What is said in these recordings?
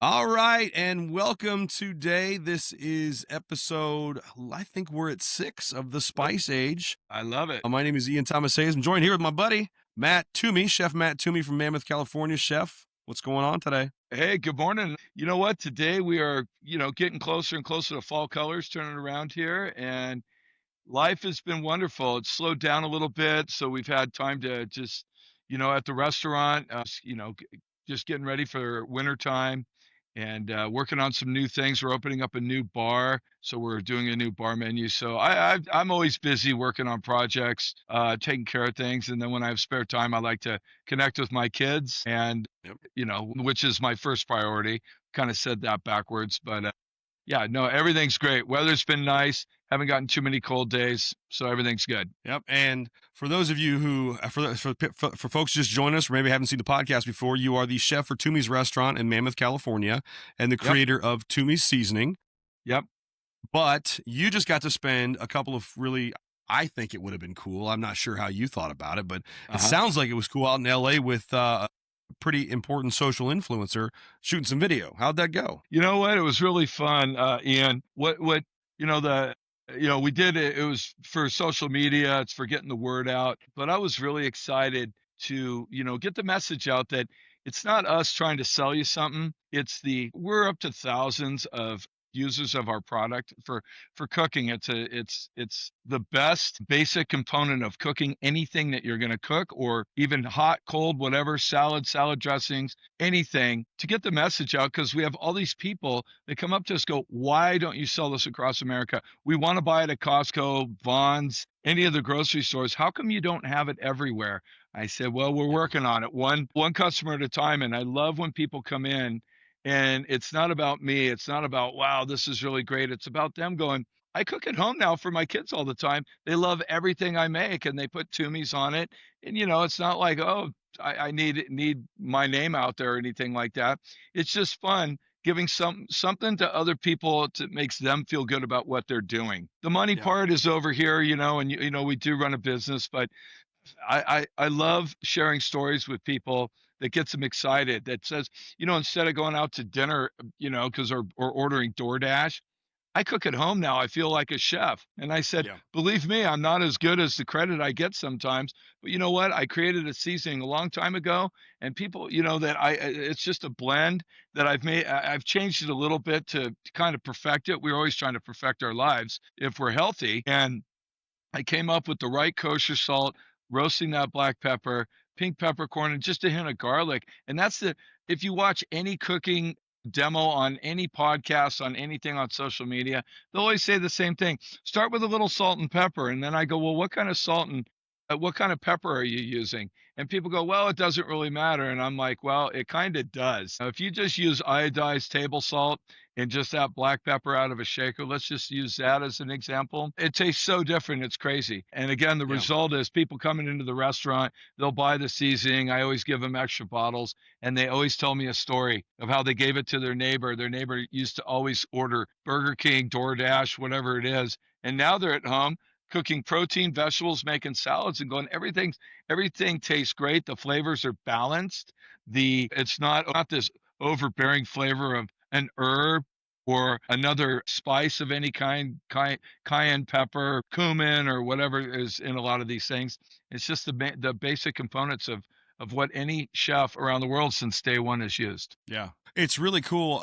All right, and welcome today. This is episode, I think we're at 6 of the Yep. Spice Age. I love it. My name is Ian Thomas Hayes. I'm joined here with my buddy, Matt Toomey, Chef Matt Toomey from Mammoth, California. Chef, what's going on today? Hey, good morning. You know what? Today we are, getting closer and closer to fall colors turning around here, and life has been wonderful. It's slowed down a little bit, so we've had time to just, at the restaurant, just getting ready for winter time and working on some new things. We're opening up a new bar, so we're doing a new bar menu. So I'm always busy working on projects, taking care of things, and then when I have spare time, I like to connect with my kids, and Yep. which is my first priority. Kind of said that backwards, but yeah, no, everything's great. Weather's been nice. Haven't gotten too many cold days, so everything's good. Yep. And for those of you who, for folks just join us, or maybe haven't seen the podcast before, you are the chef for Toomey's Restaurant in Mammoth, California, and the Yep, creator of Toomey's Seasoning. yep. But you just got to spend a couple of really, I think it would have been cool. I'm not sure how you thought about it, but it Uh-huh. sounds like it was cool out in LA with a pretty important social influencer shooting some video. How'd that go? You know what? It was really fun, Ian. What the we did it. It was for social media. It's for getting the word out. But I was really excited to get the message out that it's not us trying to sell you something. We're up to thousands of users of our product for cooking. It's the best basic component of cooking anything that you're going to cook, or even hot, cold, whatever, salad dressings, anything, to get the message out, because we have all these people that come up to us, go, why don't you sell this across America? We want to buy it at Costco, Vons, any of the grocery stores. How come you don't have it everywhere? I said, well, we're working on it, one customer at a time. And I love when people come in, and it's not about me. It's not about, wow, this is really great. It's about them going, I cook at home now for my kids all the time. They love everything I make, and they put Toomey's on it. And it's not like, oh, I need my name out there or anything like that. It's just fun giving something to other people to makes them feel good about what they're doing. The money Yeah. part is over here, and we do run a business, but I love sharing stories with people that gets them excited. That says, instead of going out to dinner, because or ordering DoorDash, I cook at home now. I feel like a chef. And I said, Yeah. believe me, I'm not as good as the credit I get sometimes. But you know what? I created a seasoning a long time ago, and people, that it's just a blend that I've made. I've changed it a little bit to kind of perfect it. We're always trying to perfect our lives if we're healthy. And I came up with the right kosher salt, roasting that black pepper, pink peppercorn, and just a hint of garlic. And if you watch any cooking demo on any podcast, on anything on social media, they'll always say the same thing. Start with a little salt and pepper. And then I go, well, what kind of salt and what kind of pepper are you using? And people go, well, it doesn't really matter. And I'm like, well, it kind of does. Now, if you just use iodized table salt and just that black pepper out of a shaker, let's just use that as an example. It tastes so different. It's crazy. And again, the Yeah. result is people coming into the restaurant, they'll buy the seasoning. I always give them extra bottles, and they always tell me a story of how they gave it to their neighbor. Their neighbor used to always order Burger King, DoorDash, whatever it is. And now they're at home cooking protein, vegetables, making salads, and going, everything tastes great. The flavors are balanced. It's not this overbearing flavor of an herb or another spice of any kind, cayenne pepper, cumin, or whatever is in a lot of these things. It's just the basic components of what any chef around the world since day one has used. Yeah. It's really cool.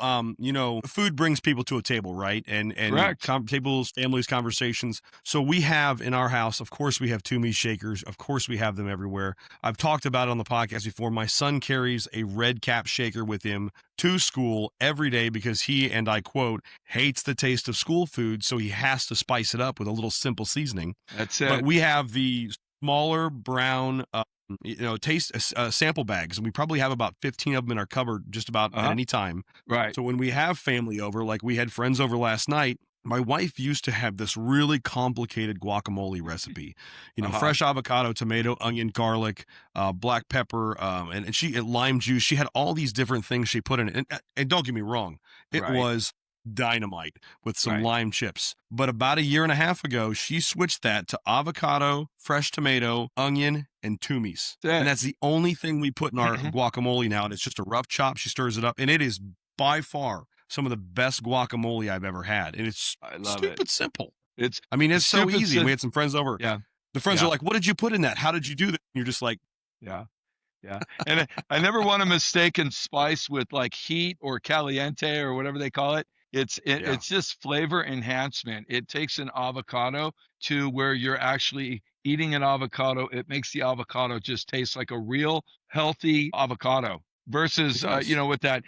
Food brings people to a table, right? And Correct. tables, families, conversations. So we have in our house, of course, we have Toomey shakers. Of course, we have them everywhere. I've talked about it on the podcast before. My son carries a red cap shaker with him to school every day because he, and I quote, hates the taste of school food, so he has to spice it up with a little simple seasoning. That's But it. we have the smaller brown taste sample bags, and we probably have about 15 of them in our cupboard just about at Uh-huh. any time. Right. So when we have family over, like we had friends over last night, my wife used to have this really complicated guacamole recipe, Uh-huh. fresh avocado, tomato, onion, garlic, black pepper, and lime juice. She had all these different things she put in it. And don't get me wrong, it Right. was dynamite with some Right. lime chips. But about a year and a half ago, she switched that to avocado, fresh tomato, onion, and Toomey's. That's And it. that's the only thing we put in our guacamole now. And it's just a rough chop. She stirs it up, and it is by far some of the best guacamole I've ever had. And it's I love it. stupid simple. It's I mean, it's so stupid easy. We had some friends over. Yeah. The friends Yeah. are like, what did you put in that? How did you do that? And you're just like, Yeah. Yeah. And I never want to mistaken spice with like heat or caliente or whatever they call it. Yeah. It's just flavor enhancement. It takes an avocado to where you're actually eating an avocado. It makes the avocado just taste like a real healthy avocado versus It does. with that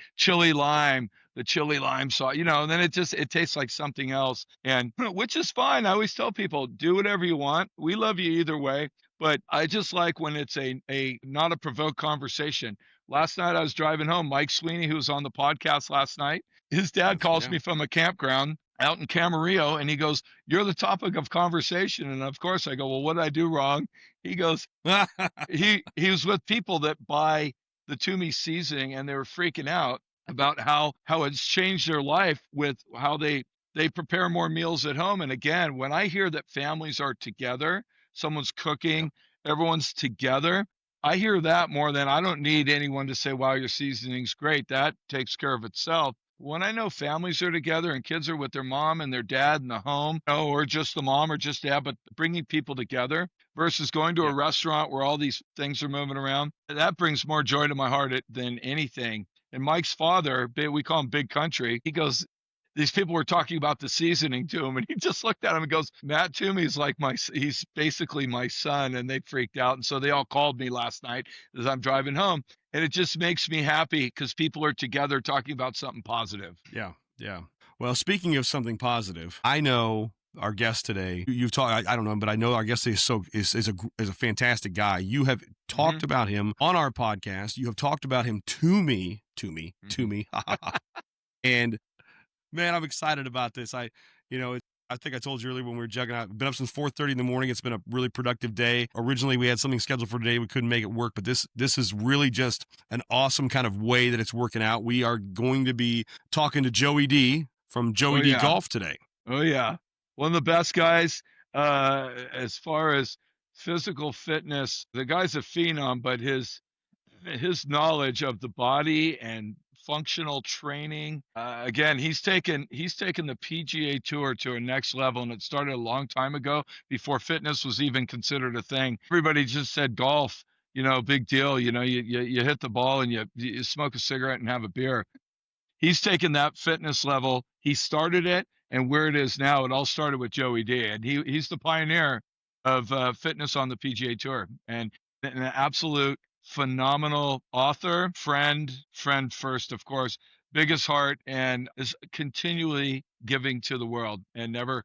the chili lime sauce, and then it tastes like something else. And which is fine. I always tell people, do whatever you want. We love you either way. But I just like when it's a not a provoked conversation. Last night I was driving home. Mike Sweeney, who was on the podcast last night, his dad calls me from a campground out in Camarillo, and he goes, "You're the topic of conversation." And of course I go, "Well, what did I do wrong?" He goes, he was with people that buy the Toomey seasoning, and they were freaking out about how it's changed their life with how they prepare more meals at home. And again, when I hear that families are together, someone's cooking, everyone's together, I hear that more than I don't need anyone to say, wow, your seasoning's great. That takes care of itself. When I know families are together and kids are with their mom and their dad in the home, or just the mom or just dad, but bringing people together versus going to a restaurant where all these things are moving around, that brings more joy to my heart than anything. And Mike's father, we call him Big Country, he goes, these people were talking about the seasoning to him, and he just looked at him and goes, Matt Toomey's like he's basically my son. And they freaked out. And so they all called me last night as I'm driving home. And it just makes me happy because people are together talking about something positive. Yeah. Yeah. Well, speaking of something positive, I know our guest today, you've talked, I don't know, but I know our guest is a fantastic guy. You have talked about him on our podcast. You have talked about him to me. And man, I'm excited about this. I think I told you earlier when we were jugging out. I've been up since 4:30 in the morning. It's been a really productive day. Originally, we had something scheduled for today. We couldn't make it work, but this is really just an awesome kind of way that it's working out. We are going to be talking to Joey D from Joey D Golf today. Oh, yeah. One of the best guys as far as physical fitness. The guy's a phenom, but his knowledge of the body and functional training. Again, he's taken the PGA Tour to a next level, and it started a long time ago before fitness was even considered a thing. Everybody just said golf, big deal. You hit the ball and you smoke a cigarette and have a beer. He's taken that fitness level. He started it, and where it is now, it all started with Joey D. And he's the pioneer of fitness on the PGA Tour, and an absolute phenomenal author, friend first, of course, biggest heart, and is continually giving to the world and never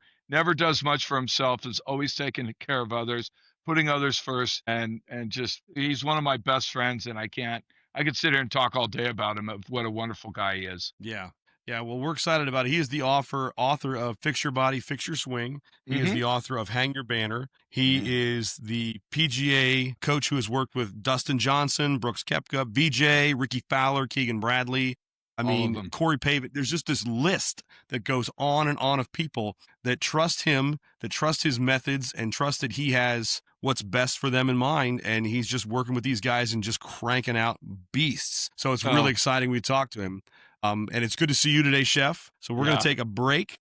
does much for himself, is always taking care of others, putting others first, and just, he's one of my best friends, and I could sit here and talk all day about him, of what a wonderful guy he is. Yeah. Yeah, well, we're excited about it. He is the author of Fix Your Body, Fix Your Swing. He is the author of Hang Your Banner. He is the PGA coach who has worked with Dustin Johnson, Brooks Koepka, VJ, Ricky Fowler, Keegan Bradley. I mean, Corey Pavin. There's just this list that goes on and on of people that trust him, that trust his methods, and trust that he has what's best for them in mind. And he's just working with these guys and just cranking out beasts. So it's really exciting. We talked to him. And it's good to see you today, Chef. So we're going to take a break.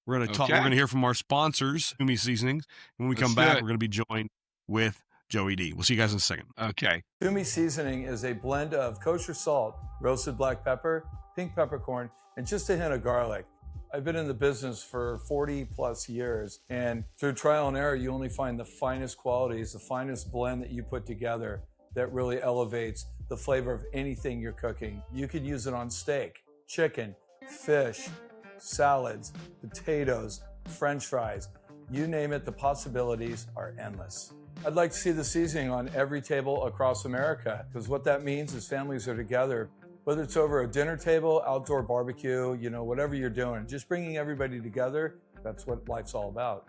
We're going to talk. We're going to hear from our sponsors, Toomey Seasonings. When we come back, we're going to be joined with Joey D. We'll see you guys in a second. Okay. Toomey Seasoning is a blend of kosher salt, roasted black pepper, pink peppercorn, and just a hint of garlic. I've been in the business for 40 plus years, and through trial and error, you only find the finest qualities, the finest blend that you put together that really elevates the flavor of anything you're cooking. You could use it on steak, chicken, fish, salads, potatoes, French fries, you name it, the possibilities are endless. I'd like to see the seasoning on every table across America, because what that means is families are together, whether it's over a dinner table, outdoor barbecue, whatever you're doing, just bringing everybody together, that's what life's all about.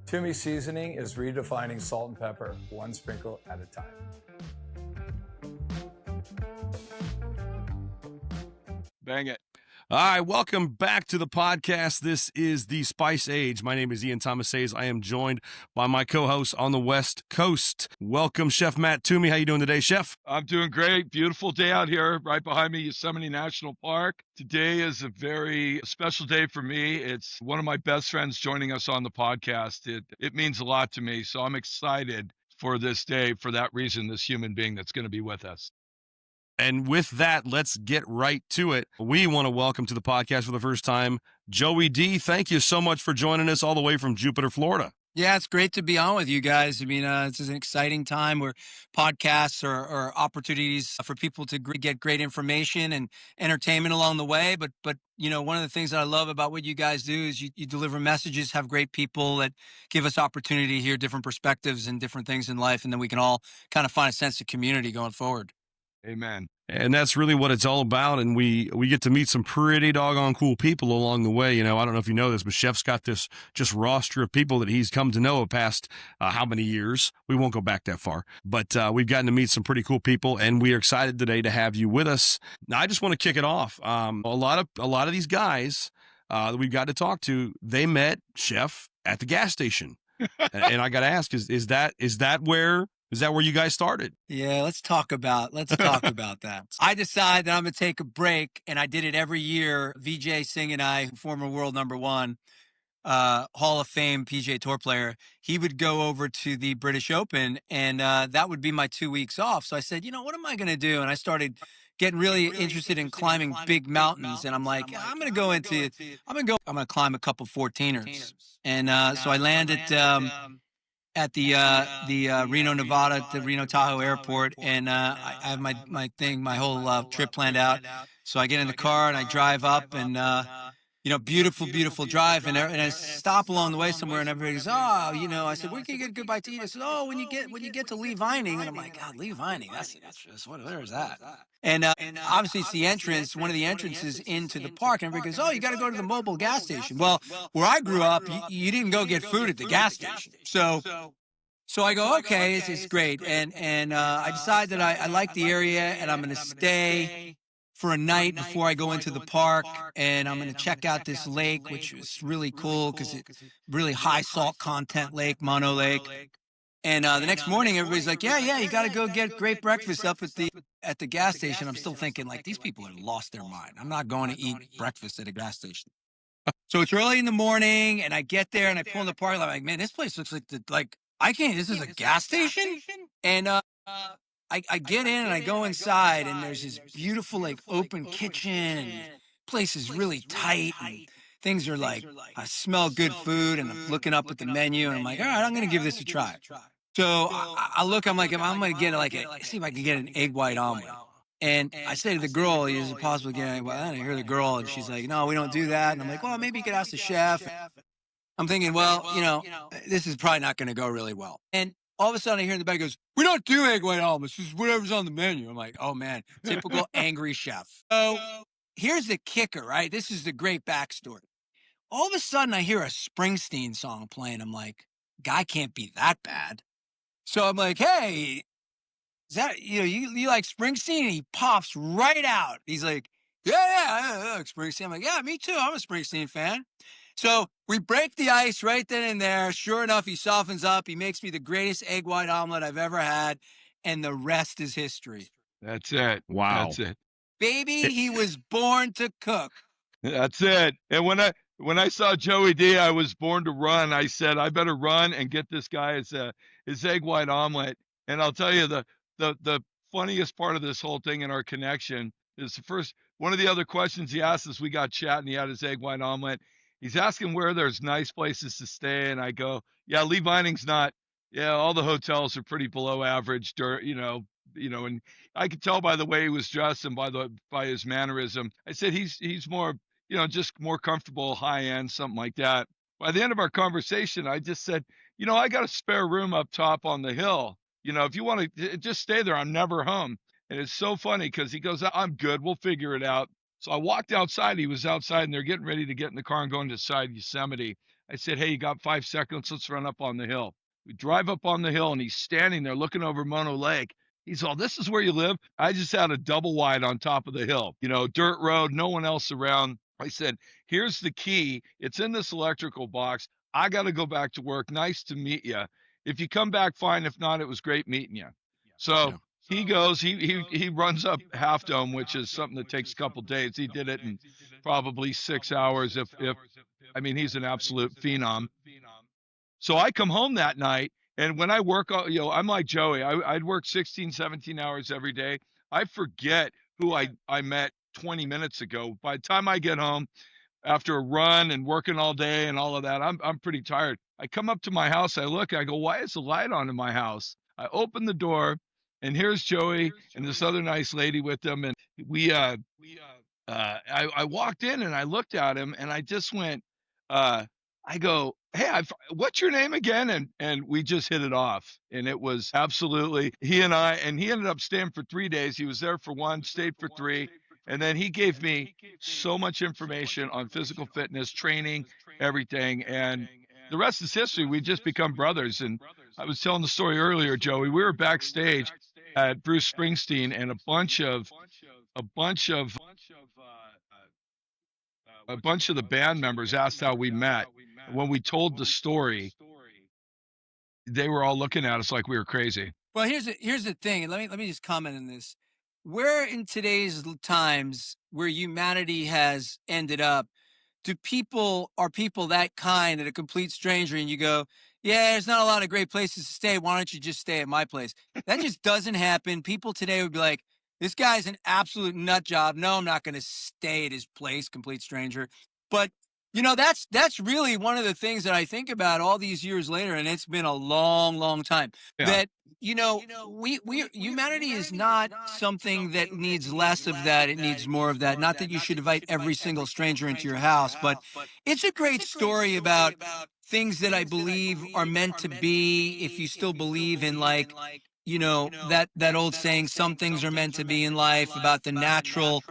Toomey Seasoning is redefining salt and pepper, one sprinkle at a time. Bang it. All right, welcome back to the podcast. This is The Spice Age. My name is Ian Thomas Hayes. I am joined by my co-host on the West Coast. Welcome, Chef Matt Toomey. How you doing today, Chef? I'm doing great. Beautiful day out here right behind me, Yosemite National Park. Today is a very special day for me. It's one of my best friends joining us on the podcast. It means a lot to me, so I'm excited for this day for that reason, this human being that's going to be with us. And with that, let's get right to it. We want to welcome to the podcast for the first time, Joey D. Thank you so much for joining us all the way from Jupiter, Florida. Yeah, it's great to be on with you guys. I mean, it's an exciting time where podcasts are opportunities for people to get great information and entertainment along the way. But one of the things that I love about what you guys do is you deliver messages, have great people that give us opportunity to hear different perspectives and different things in life, and then we can all kind of find a sense of community going forward. Amen. And that's really what it's all about. And we get to meet some pretty doggone cool people along the way. I don't know if you know this, but Chef's got this just roster of people that he's come to know past how many years. We won't go back that far, but we've gotten to meet some pretty cool people, and we are excited today to have you with us. Now, I just want to kick it off. A lot of these guys that we've got to talk to, they met Chef at the gas station, and I got to ask, is that where you guys started? Yeah, let's talk about that. I decided that I'm going to take a break, and I did it every year. VJ Singh and I, former world number one, Hall of Fame PGA Tour player, he would go over to the British Open, and that would be my 2 weeks off. So I said, what am I going to do? And I started getting really interested in climbing big mountains, and I'm like, I'm going to climb a couple 14ers. And so I landed at the Reno, Nevada, at the Reno Tahoe Airport, and I have my whole trip planned out. So I get in the car and I drive up, and beautiful drive, and I stop along the way somewhere, and everybody goes, I said, where can you get a good bite to eat? I said, when you get to Lee Vining, and I'm like, God, Lee Vining, that's just where is that? And obviously it's the entrance, one of the entrances into the park, and everybody goes, you got to go to the mobile gas station. Well, where I grew up, you didn't go get food at the gas station, so I go, okay, it's great, and I decide that I like the area, and I'm going to stay for a night before I go into the park, and I'm going to check out this lake, which is really cool because it's really high salt content lake, Mono Lake. And the next morning, everybody's like, yeah, you got to go get great breakfast up at the gas station. I'm still thinking, like, these people have lost their mind. I'm not going to eat breakfast at a gas station. So it's early in the morning, and I get there, and I pull in the parking lot. I'm like, man, this place looks like I can't. This is a gas station, and I get in and I go inside, and there's this beautiful like open kitchen, and place is really tight, and things are like, I smell good food, and I'm looking up at the menu, and I'm like, all right, I'm gonna give this a try. So I look, I'm like, I'm gonna get see if I can get an egg white omelet. And I say to the girl, is it possible to get an egg white? And I hear the girl, and she's like, no, we don't do that. And I'm like, well, maybe you could ask the chef. I'm thinking, well, this is probably not going to go really well. And all of a sudden I hear in the back goes, we don't do egg white omelets. This is whatever's on the menu. I'm like, oh man, typical angry chef. So here's the kicker, right? This is the great backstory. All of a sudden I hear a Springsteen song playing. I'm like, guy can't be that bad. So I'm like, hey, is that, you like Springsteen? And he pops right out. He's like, yeah, I like Springsteen. I'm like, yeah, me too. I'm a Springsteen fan. So we break the ice right then and there. Sure enough, he softens up. He makes me the greatest egg white omelet I've ever had. And the rest is history. That's it. Wow. That's it. Baby, he was born to cook. That's it. And when I saw Joey D, I was born to run. I said, I better run and get this guy his egg white omelet. And I'll tell you, the funniest part of this whole thing in our connection is one of the other questions he asked us, we got chatting, he had his egg white omelet. He's asking where there's nice places to stay, and I go, yeah, Lee Vining's not. Yeah, all the hotels are pretty below average, and I could tell by the way he was dressed and by his mannerism. I said he's more, just more comfortable, high end, something like that. By the end of our conversation, I just said, I got a spare room up top on the hill. If you want to just stay there, I'm never home. And it's so funny because he goes, I'm good, we'll figure it out. So I walked outside. He was outside, and they're getting ready to get in the car and go into side Yosemite. I said, hey, you got 5 seconds? Let's run up on the hill. We drive up on the hill, and he's standing there looking over Mono Lake. He's all, this is where you live? I just had a double wide on top of the hill, dirt road, no one else around. I said, here's the key. It's in this electrical box. I got to go back to work. Nice to meet you. If you come back, fine. If not, it was great meeting you. So Yeah. he goes, he runs up Half Dome, which is something that takes a couple days. He did it in probably 6 hours. If I mean, he's an absolute phenom. So I come home that night, and when I work, I'm like Joey. I'd work 16, 17 hours every day. I forget who I met 20 minutes ago. By the time I get home after a run and working all day and all of that, I'm pretty tired. I come up to my house, I look, I go, why is the light on in my house? I open the door, and here's Joey and this other nice lady with them, and I walked in and I looked at him and I just went, I go, hey, what's your name again? And we just hit it off. And it was absolutely he ended up staying for 3 days. He was there for one, stayed for three. And then he gave me so much information on physical fitness, training, everything. And the rest is history. We just become brothers. And I was telling the story earlier, Joey. We were backstage at Bruce Springsteen, and a bunch of a bunch of the band members asked how we met. When we told the story, they were all looking at us like we were crazy. Well, here's the thing, and let me just comment on this. Where in today's times where humanity has ended up, are people that kind at a complete stranger and you go, yeah, there's not a lot of great places to stay. Why don't you just stay at my place? That just doesn't happen. People today would be like, this guy's an absolute nut job. No, I'm not going to stay at his place, complete stranger. But that's really one of the things that I think about all these years later, and it's been a long, long time. Yeah. That we humanity is not something that needs less of that. It needs more of that. Not that you should invite every single stranger into your house, but it's a great story about things that I believe are meant to be. If you still believe in that old saying, some things are meant to be in life, about the natural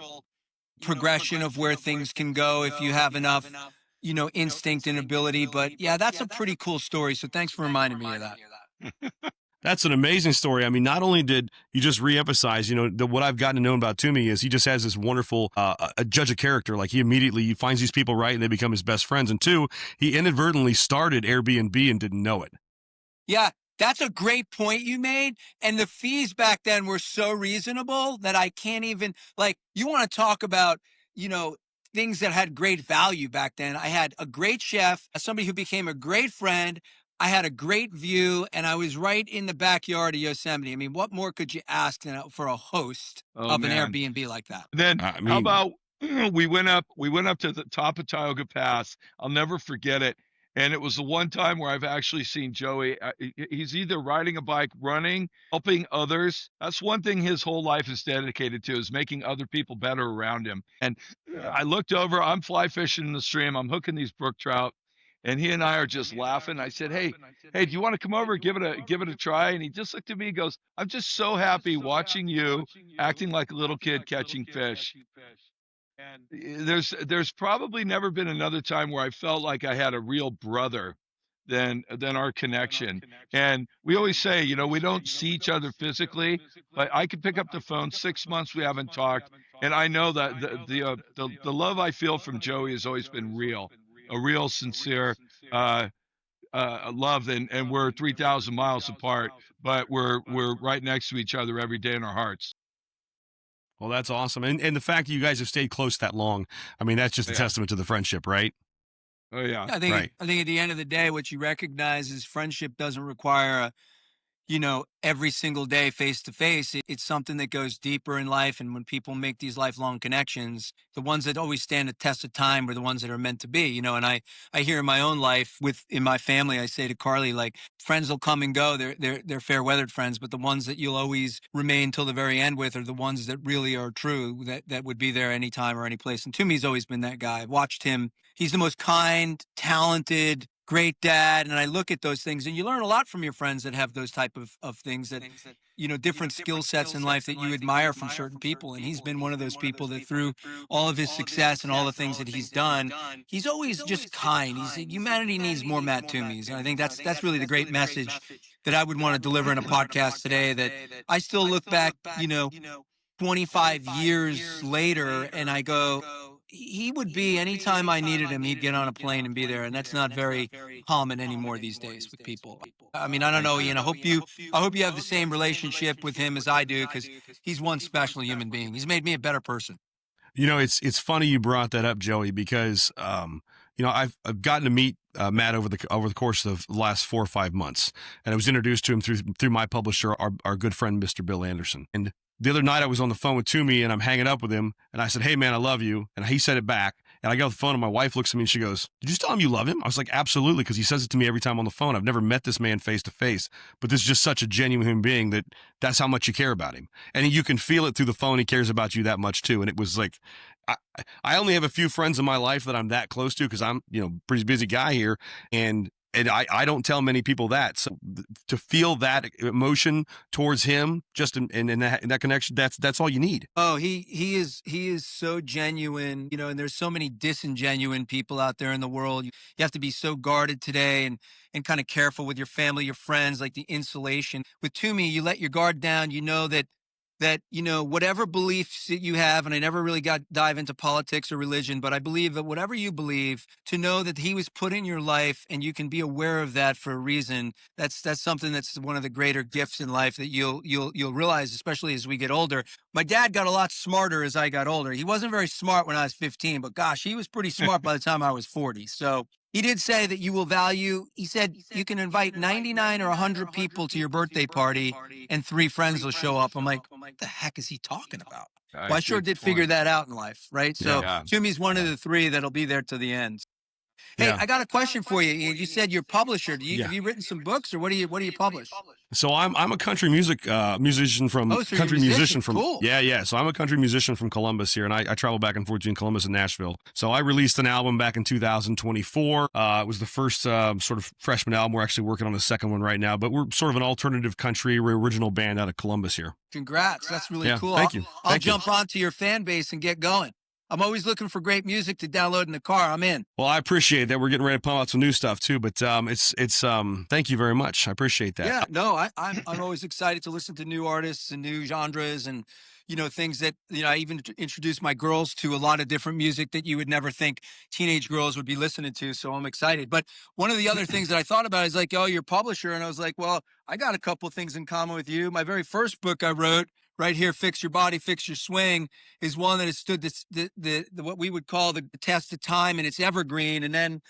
progression of where things can go if you have enough instinct and ability. But yeah, that's a pretty cool story. So thanks for reminding me of that. That's an amazing story. I mean, not only did you just reemphasize, what I've gotten to know about Toomey is he just has this wonderful a judge of character. Like he finds these people right and they become his best friends. And two, he inadvertently started Airbnb and didn't know it. Yeah, that's a great point you made. And the fees back then were so reasonable that I can't even, you want to talk about, things that had great value back then. I had a great chef, somebody who became a great friend. I had a great view, and I was right in the backyard of Yosemite. I mean, what more could you ask for a host of an Airbnb like that? Then how about we went up to the top of Tioga Pass. I'll never forget it. And it was the one time where I've actually seen Joey. He's either riding a bike, running, helping others. That's one thing his whole life is dedicated to, is making other people better around him. And I looked over, I'm fly fishing in the stream. I'm hooking these brook trout. And he and I are just laughing. I said, hey, do you want to come over, give it a try? And he just looked at me and goes, I'm just so happy watching you acting like a little kid catching fish. There's probably never been another time where I felt like I had a real brother than our connection. And we always say, we don't see each other physically, but I can pick up the phone 6 months we haven't talked, and I know that the love I feel from Joey has always been real, a real sincere love, and we're 3,000 miles apart, but we're right next to each other every day in our hearts. Well, that's awesome. And the fact that you guys have stayed close that long, I mean, that's just a testament to the friendship, right? Oh, yeah. I think at the end of the day, what you recognize is friendship doesn't require every single day face to face. It's something that goes deeper in life. And when people make these lifelong connections, the ones that always stand the test of time are the ones that are meant to be, and I hear in my own life in my family, I say to Carly, like, friends will come and go. They're fair weathered friends, but the ones that you'll always remain till the very end with are the ones that really are true, that would be there anytime or any place. And Toomey's always been that guy. I've watched him. He's the most kind, talented, great dad. And I look at those things, and you learn a lot from your friends that have those type of things that, different skill sets in life that you admire from certain people. And he's been one of those people that, through all of his success and all the things that he's done, he's always just kind. Humanity needs more Matt Toomeys. And I think that's really the great message that I would want to deliver in a podcast today that I still look back, 25 years later, and I go, he would be anytime I needed him, he'd get on a plane and be there. And that's not very common anymore these days with people. I mean, I don't know, Ian. I hope you have the same relationship with him as I do, because he's one special human being. He's made me a better person. It's funny you brought that up, Joey, because I've gotten to meet Matt over the course of the last 4 or 5 months, and I was introduced to him through my publisher, our good friend Mr. Bill Anderson. And the other night I was on the phone with Toomey, and I'm hanging up with him, and I said, "Hey man, I love you," and he said it back. And I got off the phone, and my wife looks at me and she goes, "Did you tell him you love him?" I was like, "Absolutely," because he says it to me every time on the phone. I've never met this man face to face, but this is just such a genuine human being that's how much you care about him. And you can feel it through the phone. He cares about you that much too. And it was like, I only have a few friends in my life that I'm that close to, because I'm, pretty busy guy here. And I don't tell many people that. So to feel that emotion towards him, just in that connection, that's all you need. Oh, he is so genuine, and there's so many disingenuine people out there in the world. You have to be so guarded today and kind of careful with your family, your friends, like the insulation. With Toomey, you let your guard down. You know that whatever beliefs that you have, and I never really dive into politics or religion, but I believe that whatever you believe, to know that he was put in your life and you can be aware of that for a reason, that's something that's one of the greater gifts in life that you'll realize, especially as we get older. My dad got a lot smarter as I got older. He wasn't very smart when I was 15, but gosh, he was pretty smart by the time I was 40. So he did say that you will value, he said, you can invite 99 or 100 people to your birthday party and 3 friends will show up. I'm like, what the heck is he talking about? Well, I sure did figure that out in life, right? So Toomey's one of the 3 that'll be there to the end. Hey, I got a question for you. You said you're a publisher. Have you written some books, or what do you publish? So I'm a country musician from Cool. Yeah. So I'm a country musician from Columbus here, and I travel back and forth between Columbus and Nashville. So I released an album back in 2024. It was the first sort of freshman album. We're actually working on the second one right now, but we're sort of an alternative country original band out of Columbus here. Congrats. That's really cool. Thank you. I'll jump onto your fan base and get going. I'm always looking for great music to download in the car. I'm in. Well, I appreciate that. We're getting ready to pump out some new stuff too, but it's thank you very much. I appreciate that. Yeah, no, I'm always excited to listen to new artists and new genres, and things that I even introduce my girls to a lot of different music that you would never think teenage girls would be listening to. So I'm excited. But one of the other things that I thought about is like, oh, you're a publisher, and I was like, well, I got a couple of things in common with you. My very first book I wrote, right here, Fix Your Body, Fix Your Swing, is one that has stood the what we would call the test of time, and it's evergreen. And then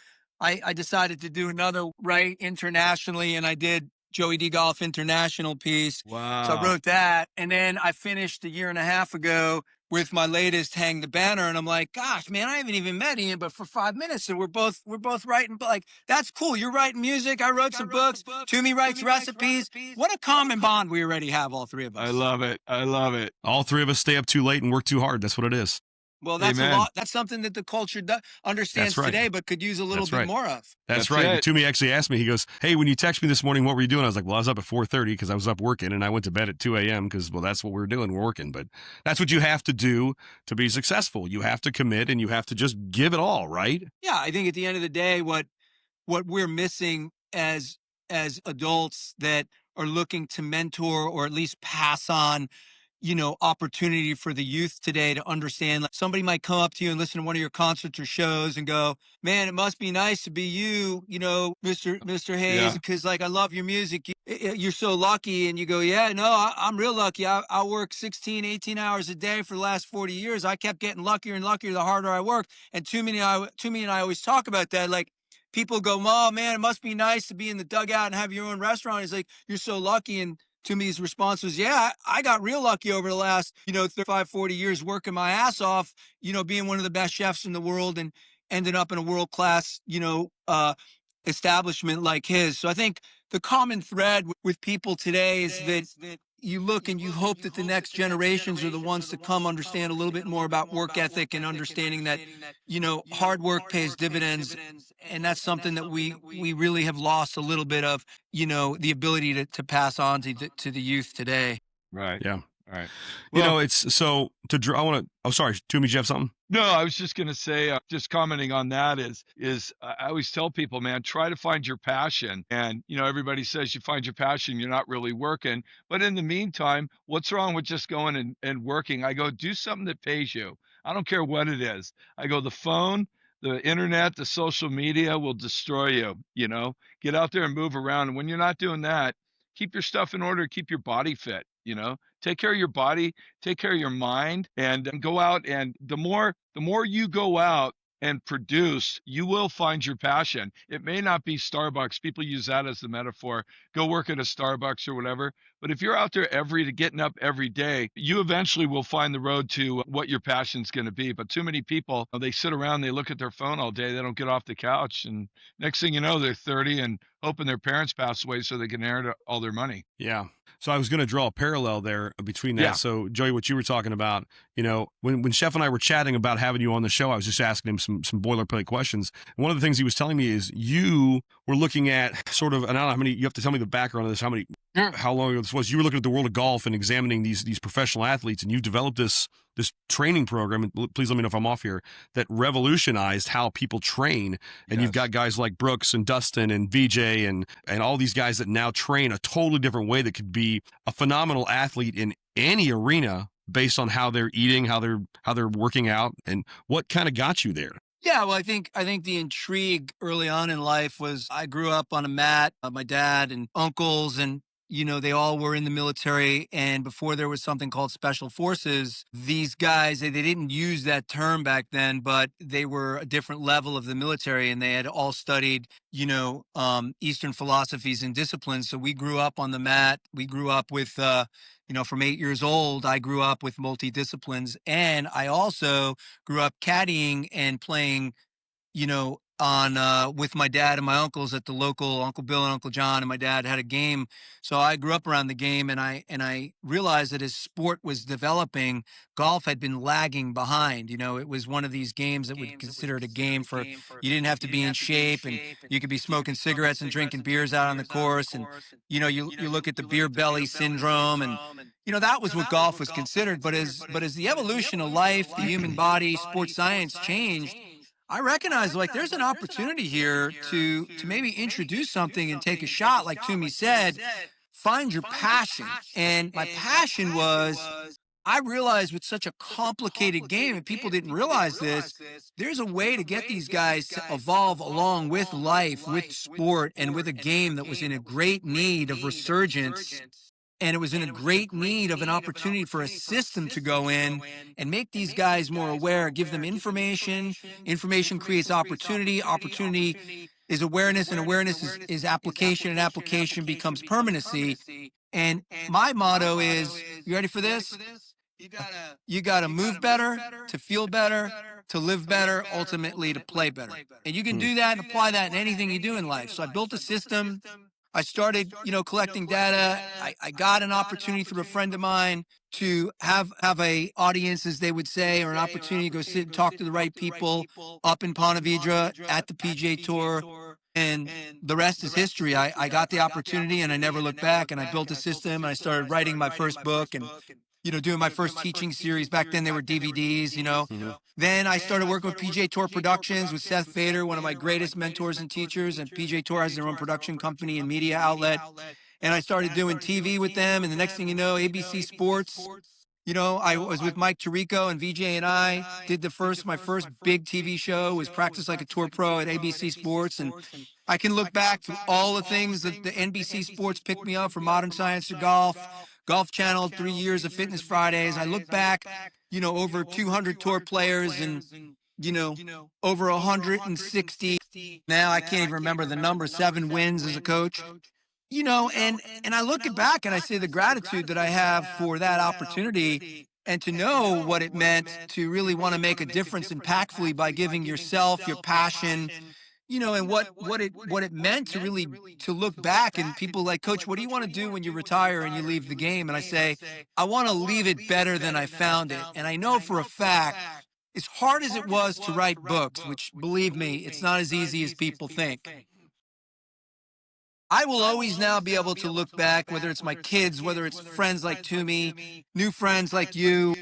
I decided to do another right internationally, and I did Joey D. Golf International piece. Wow. So I wrote that, and then I finished a year and a half ago with my latest Hang the Banner, and I'm like, gosh, man, I haven't even met Ian, but for 5 minutes, and we're both writing, like, that's cool. You're writing music. I wrote some books. Toomey writes recipes. What a common bond we already have, all 3 of us. I love it. All 3 of us stay up too late and work too hard. That's what it is. Well, that's a lot. That's something that the culture understands today, but could use a little bit more of. That's right. Toomey actually asked me, he goes, "Hey, when you text me this morning, what were you doing?" I was like, "Well, I was up at 4:30 because I was up working, and I went to bed at 2 a.m. because, well, that's what we were doing. We're working." But that's what you have to do to be successful. You have to commit, and you have to just give it all, right? Yeah, I think at the end of the day, what we're missing as adults that are looking to mentor or at least pass on opportunity for the youth today to understand, like, somebody might come up to you and listen to one of your concerts or shows and go, man, it must be nice to be you, Mr. Hayes, because like, I love your music. You're so lucky. And you go, yeah, no, I'm real lucky. I work 16, 18 hours a day for the last 40 years. I kept getting luckier and luckier the harder I worked. And Toomey and I always talk about that. Like, people go, oh man, it must be nice to be in the dugout and have your own restaurant. It's like, you're so lucky. And Toomey's response was, yeah, I got real lucky over the last, 35, 40 years working my ass off, being one of the best chefs in the world and ended up in a world-class, establishment like his. So I think the common thread with people today is that you look and you hope that the next generations are the ones to come understand a little bit more about work ethic and understanding that, hard work pays dividends. And that's something that we really have lost a little bit of, the ability to pass on to the youth today. Right. Yeah. All right. You Well, know, it's so to draw. I want to. Oh, sorry, Toomey, did you have something? no, I was just going to say, just commenting on that is I always tell people, man, try to find your passion. And everybody says you find your passion, you're not really working. But in the meantime, what's wrong with just going and working? I go, do something that pays you. I don't care what it is. I go, the phone, the internet, the social media will destroy you. Get out there and move around. And when you're not doing that, keep your stuff in order, keep your body fit. Take care of your body, take care of your mind, and go out. And the more you go out and produce, you will find your passion. It may not be Starbucks. People use that as the metaphor. Go work at a Starbucks or whatever. But if you're out there getting up every day, you eventually will find the road to what your passion's going to be. But too many people, they sit around, they look at their phone all day, they don't get off the couch, and next thing you know, they're 30 and hoping their parents pass away so they can inherit all their money. Yeah. So I was going to draw a parallel there between that. Yeah. So Joey, what you were talking about, when Chef and I were chatting about having you on the show, I was just asking him some boilerplate questions. And one of the things he was telling me is you were looking at sort of, and I don't know how many, you have to tell me the background of this, how long ago this was. You were looking at the world of golf and examining these professional athletes, and you developed this training program, and please let me know if I'm off here, that revolutionized how people train. And Yes. you've got guys like Brooks and Dustin and VJ and all these guys that now train a totally different way that could be a phenomenal athlete in any arena based on how they're eating, how they're working out. And what kind of got you there? Yeah, well, I think the intrigue early on in life was I grew up on a mat. My dad and uncles and they all were in the military. And before there was something called special forces, these guys, they didn't use that term back then, but they were a different level of the military, and they had all studied, Eastern philosophies and disciplines. So we grew up on the mat. We grew up with, from 8 years old, I grew up with multidisciplines. And I also grew up caddying and playing, on with my dad and my uncles at the local Uncle Bill and Uncle John, and my dad had a game. So I grew up around the game, and I realized that as sport was developing, golf had been lagging behind. It was one of these games that would consider it a game for, you didn't have to be in shape, and you could be smoking cigarettes and drinking beers out on the course. And you look at the beer belly syndrome, and that was what golf was considered. But as the evolution of life, the human body, sports science changed, I recognize like there's an opportunity here to maybe introduce something and take a shot. Like Toomey said, find your passion. And my passion was, I realized with such a complicated game, and people didn't realize this, there's a way to get these guys to evolve along with life, with sport, and with a game that was in a great need of resurgence. And it was in a great need of an opportunity for a system to go in and make these guys more aware, give them information. Information creates opportunity. Opportunity is awareness, and awareness is application, and application becomes permanency. And my motto is, you ready for this? You got to move better, to feel better, to live better, ultimately to play better. And you can do that and apply that in anything you do in life. So I built a system. I started, collecting data. I got an opportunity through a friend of mine to have a audience, as they would say, or an opportunity to go sit and talk to the right people up in Ponte Vedra at the PGA Tour. And the rest is history. I got the opportunity and I never looked back, and I built a system, and I started writing my first book and, doing my first teaching series. Back then they were DVDs, Then I started working with PGA Tour Productions with Seth Fader, one of my greatest mentors and teachers. And PGA Tour has their own production company and media outlet. And I started doing TV with them. And the next thing you know, ABC Sports, I was with Mike Tirico, and VJ and I did my first big TV show was Practice Like a Tour Pro at ABC Sports. And I can look back to all the things that the NBC Sports picked me up for Modern Science to Golf Channel, 3 years of Fitness Fridays. I look back, over 200 tour players and, over 160. Now I can't even remember the number, 7 wins as a coach. And I look back and I say the gratitude that I have for that opportunity, and to know what it meant to really want to make a difference impactfully by giving yourself, your passion, and what it meant to really to look back. And people like, Coach, what do you want to do when you retire and you leave the game? And I say, I want to leave it better than I found it. And I know for a fact, as hard as it was to write books, which believe me, it's not as easy as people think, I will always now be able to look back, whether it's my kids, whether it's friends like Toomey, new friends like you.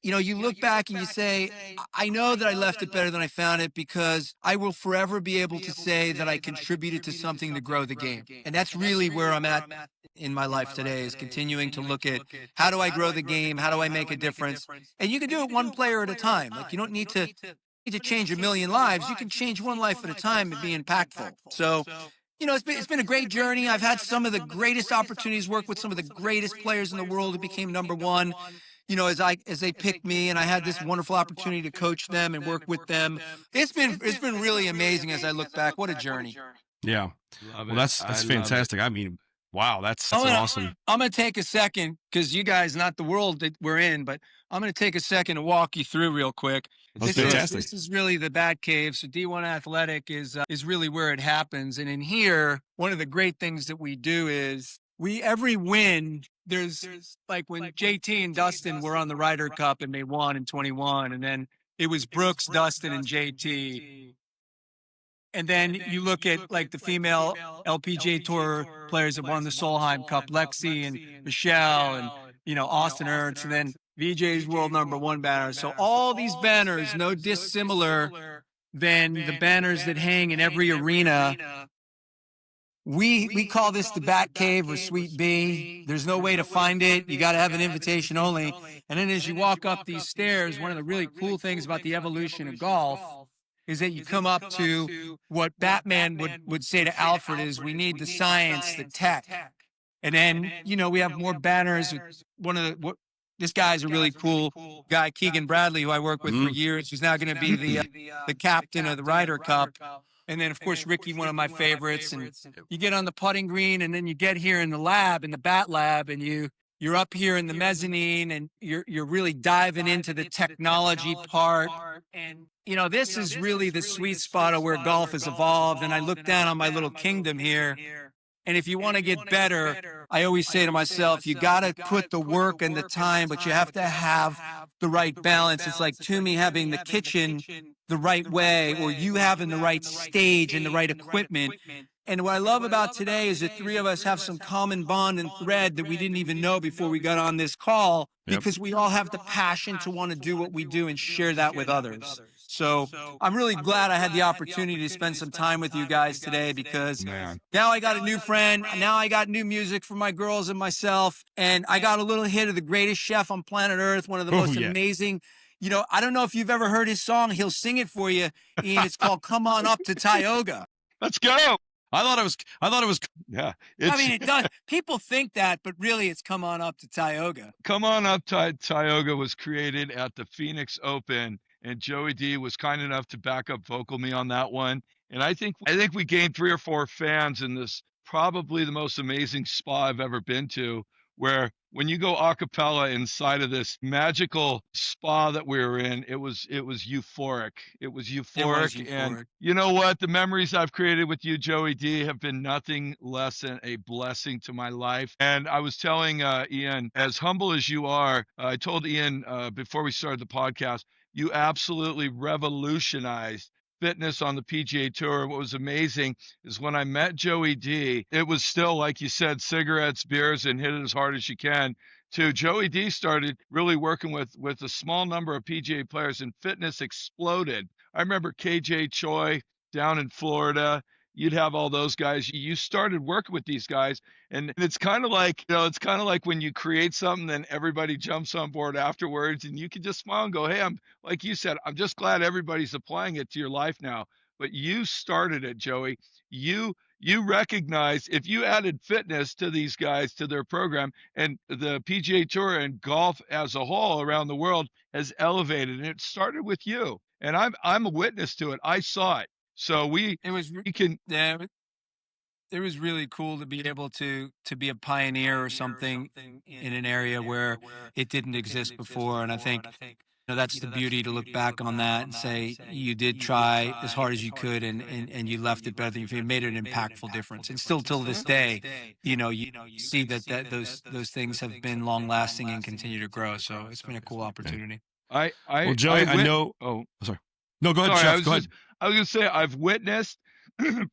You know, you look back and you say, I know that I left it better than I found it, because I will forever be able to say that I contributed to something to grow the game. And that's really where I'm at in my life today, is continuing to look at how do I grow the game? How do I make a difference? And you can do it one player at a time. Like, you don't need to change a million lives. You can change one life at a time and be impactful. So, you know, it's been a great journey. I've had some of the greatest opportunities, work with some of the greatest players in the world who became number one. You know, as they picked me, and I had this wonderful opportunity to coach them and work with them. It's been really amazing as I look back. What a journey. Yeah. Love Well, it. that's I love it. fantastic. I mean, wow, that's an awesome. I'm going to take a second, because you guys, not the world that we're in, but I'm going to take a second to walk you through real quick. That's fantastic. This is really the Bat Cave. So D1 Athletic is really where it happens. And in here, one of the great things that we do is every win, there's like when JT and Dustin were on the Ryder Cup and they won in 21, and then it was Brooks, Dustin, and JT. And then you look at like the female LPGA Tour players that won the Solheim Cup, Lexi and Michelle, and, you know, Austin Ernst, and then VJ's world number one banner. So all these banners, no dissimilar than the banners that hang in every arena. We call this the Bat Cave or Suite B. There's no way to find it. You got to have an invitation only. And then as you walk up these stairs, one of the really cool things about the evolution of golf is that you come up to what Batman would say to Alfred is, we need the science, the tech. And then, you know, we have more banners. This guy's a really cool guy, Keegan Bradley, who I work with for years, who's now going to be the captain of the Ryder Cup. And then, of course, Ricky, one of my favorites. And you get on the putting green, and then you get here in the lab, in the Bat Lab, and you're up here in the mezzanine, and you're really diving into the technology part. And, you know, this is really the sweet spot of where golf has evolved. And I look down on my little kingdom here. And if you want to get better, I always say to myself, you got to put the work and the time, but you have to have the right balance. It's like Toomey having the kitchen the right way, or you having the right stage and the right equipment. And what I love about today is that three of us have some common bond and thread that we didn't even know before we got on this call, because we all have the passion to want to do what we do and share that with others. So I'm really glad I had the opportunity to spend some time with you guys today, because now I got a new friend. Now I got new music for my girls and myself. And I got a little hit of the greatest chef on planet Earth, one of the most amazing. You know, I don't know if you've ever heard his song. He'll sing it for you, Ian. It's called Come On Up to Tioga. Let's go. I thought it was. Yeah. I mean, it does. People think that, but really it's Come On Up to Tioga. Come On Up to Tioga was created at the Phoenix Open, and Joey D was kind enough to back up vocal me on that one. And I think we gained 3 or 4 fans in this, probably the most amazing spa I've ever been to, where when you go a cappella inside of this magical spa that we were in, it was euphoric. It was euphoric. And you know what? The memories I've created with you, Joey D, have been nothing less than a blessing to my life. And I was telling Ian, as humble as you are, I told Ian before we started the podcast, you absolutely revolutionized fitness on the PGA Tour. What was amazing is when I met Joey D, it was still, like you said, cigarettes, beers, and hit it as hard as you can. To Joey D started really working with a small number of PGA players, and fitness exploded. I remember KJ Choi down in Florida. You'd have all those guys. You started working with these guys, and it's kind of like, you know, it's kind of like when you create something, then everybody jumps on board afterwards, and you can just smile and go, hey, I'm, like you said, I'm just glad everybody's applying it to your life now. But you started it, Joey. You recognize if you added fitness to these guys, to their program, and the PGA Tour and golf as a whole around the world has elevated, and it started with you. And I'm a witness to it. I saw it. So it was really cool to be able to be a pioneer or something in an area where it didn't exist before. And I think, you know, that's the beauty, to look back on that and say you did try as hard as you could, and you left it better than you made an impactful difference. And still till this day, you know, you see that those things have been long lasting and continue to grow. So it's been a cool opportunity. Well, Joey, I know. Oh, sorry. No, go ahead, sorry, Chef. Go ahead. I was going to say, I've witnessed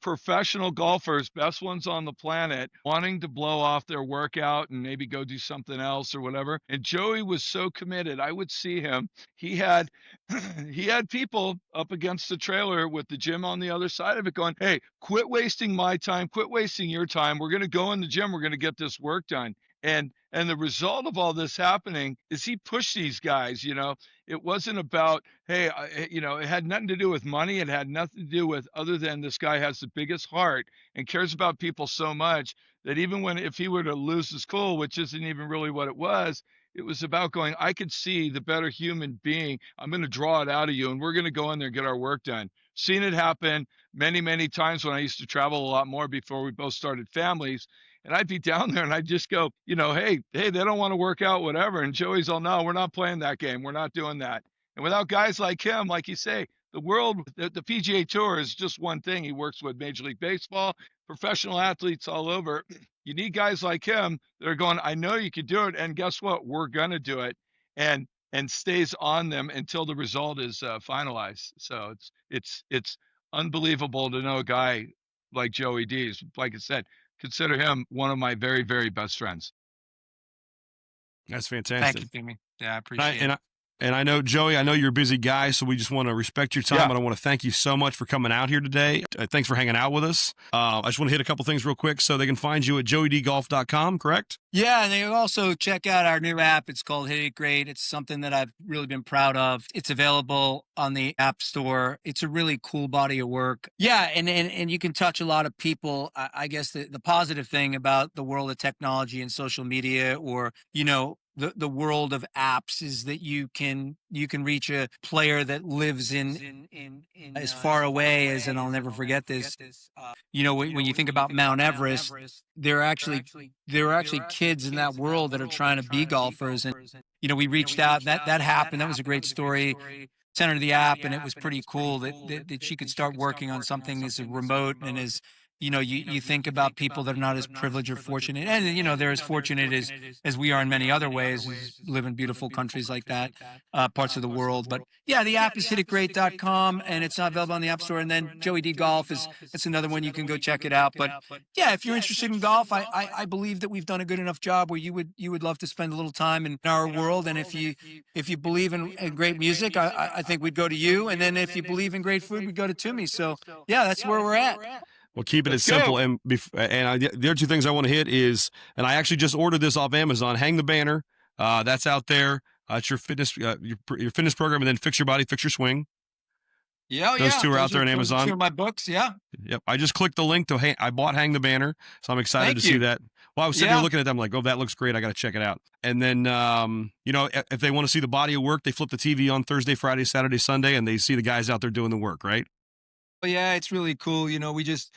professional golfers, best ones on the planet, wanting to blow off their workout and maybe go do something else or whatever. And Joey was so committed. I would see him. He had he had people up against the trailer with the gym on the other side of it going, "Hey, quit wasting my time, quit wasting your time. We're going to go in the gym, we're going to get this work done." And the result of all this happening is he pushed these guys. It wasn't about, hey, it had nothing to do with money. It had nothing to do with other than this guy has the biggest heart and cares about people so much that even if he were to lose his cool, which isn't even really what it was about going, I could see the better human being. I'm going to draw it out of you and we're going to go in there and get our work done. Seen it happen many, many times when I used to travel a lot more before we both started families. And I'd be down there and I'd just go, hey, they don't want to work out, whatever. And Joey's all, no, we're not playing that game. We're not doing that. And without guys like him, like you say, the world, the PGA Tour is just one thing. He works with Major League Baseball, professional athletes all over. You need guys like him that are going, I know you could do it. And guess what? We're going to do it. And stays on them until the result is finalized. So it's unbelievable to know a guy like Joey D. Like I said, consider him one of my very, very best friends. That's fantastic. Thank you, Timmy. Yeah, I appreciate it. And I know, Joey, I know you're a busy guy, so we just want to respect your time. Yeah. And I want to thank you so much for coming out here today. Thanks for hanging out with us. I just want to hit a couple things real quick so they can find you at joeydgolf.com, correct? Yeah, and they also check out our new app. It's called Hit It Great. It's something that I've really been proud of. It's available on the App Store. It's a really cool body of work. Yeah, and you can touch a lot of people. I guess the positive thing about the world of technology and social media, or, the world of apps, is that you can reach a player that lives in as far away as, and I'll never forget this. When you think about Mount Everest, there are actually kids in that world that are trying to be golfers, and we reached out. That happened. That was a great story. Sent her the app, and it was pretty cool that she could start working on something as remote and as you think about people that are not as privileged or fortunate, and they're as fortunate as we are in many other ways, live in beautiful countries like that, parts of the world. But yeah, the app is hititgreat.com, and it's not available on the App Store. And then Joey D Golf that's another one. You can go check it out. But yeah, if you're interested in golf, I believe that we've done a good enough job where you would love to spend a little time in our world. And if you believe in great music, I think we'd go to you. And then if you believe in great food, we'd go to Toomey. So yeah, that's where we're at. Well, keep it as simple. And the other two things I want to hit is, and I actually just ordered this off Amazon, Hang the Banner. That's out there. It's your fitness, your fitness program, and then Fix Your Body, Fix Your Swing. Yeah, those two are out there on Amazon. Those are two of my books, yeah. Yep. I just clicked the link I bought Hang the Banner, so I'm excited to see that. Well, I was sitting here looking at them like, oh, that looks great. I got to check it out. And then, if they want to see the body of work, they flip the TV on Thursday, Friday, Saturday, Sunday, and they see the guys out there doing the work, right? Yeah, it's really cool. We just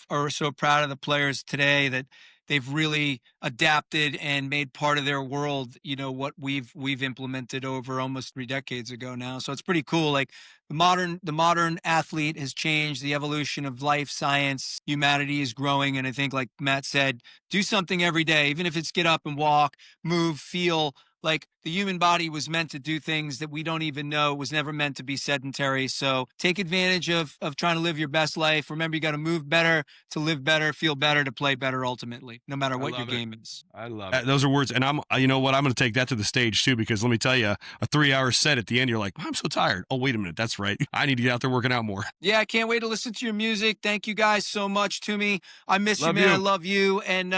are so proud of the players today that they've really adapted and made part of their world, what we've implemented over almost 3 decades ago now. So it's pretty cool. Like the modern athlete has changed, the evolution of life, science, humanity is growing. And I think, like Matt said, do something every day, even if it's get up and walk, move, feel. Like the human body was meant to do things that we don't even know. It was never meant to be sedentary. So take advantage of trying to live your best life. Remember, you got to move better to live better, feel better, to play better ultimately, no matter what your game is. I love it. Those are words. And you know what? I'm going to take that to the stage too, because let me tell you, a 3-hour set at the end, you're like, I'm so tired. Oh, wait a minute. That's right. I need to get out there working out more. Yeah, I can't wait to listen to your music. Thank you guys so much, Toomey. I miss you, man. I love you. And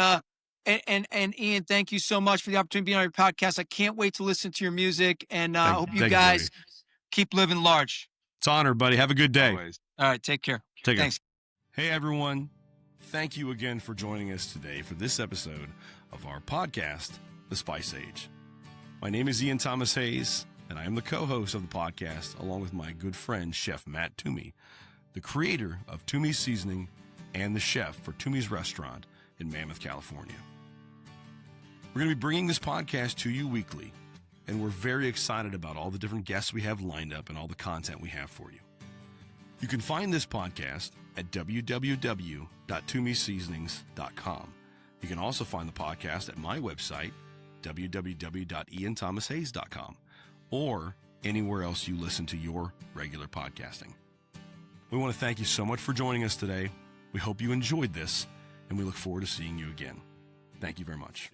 Ian, thank you so much for the opportunity to be on your podcast. I can't wait to listen to your music, and I hope you guys keep living large. It's an honor, buddy. Have a good day. Always. All right, take care. Thanks. Hey, everyone. Thank you again for joining us today for this episode of our podcast, The Spice Age. My name is Ian Thomas Hayes, and I am the co-host of the podcast, along with my good friend, Chef Matt Toomey, the creator of Toomey's Seasoning and the chef for Toomey's Restaurant in Mammoth, California. We're going to be bringing this podcast to you weekly, and we're very excited about all the different guests we have lined up and all the content we have for you. You can find this podcast at www.toomeyseasonings.com. You can also find the podcast at my website, www.ianthomashays.com, or anywhere else you listen to your regular podcasting. We want to thank you so much for joining us today. We hope you enjoyed this, and we look forward to seeing you again. Thank you very much.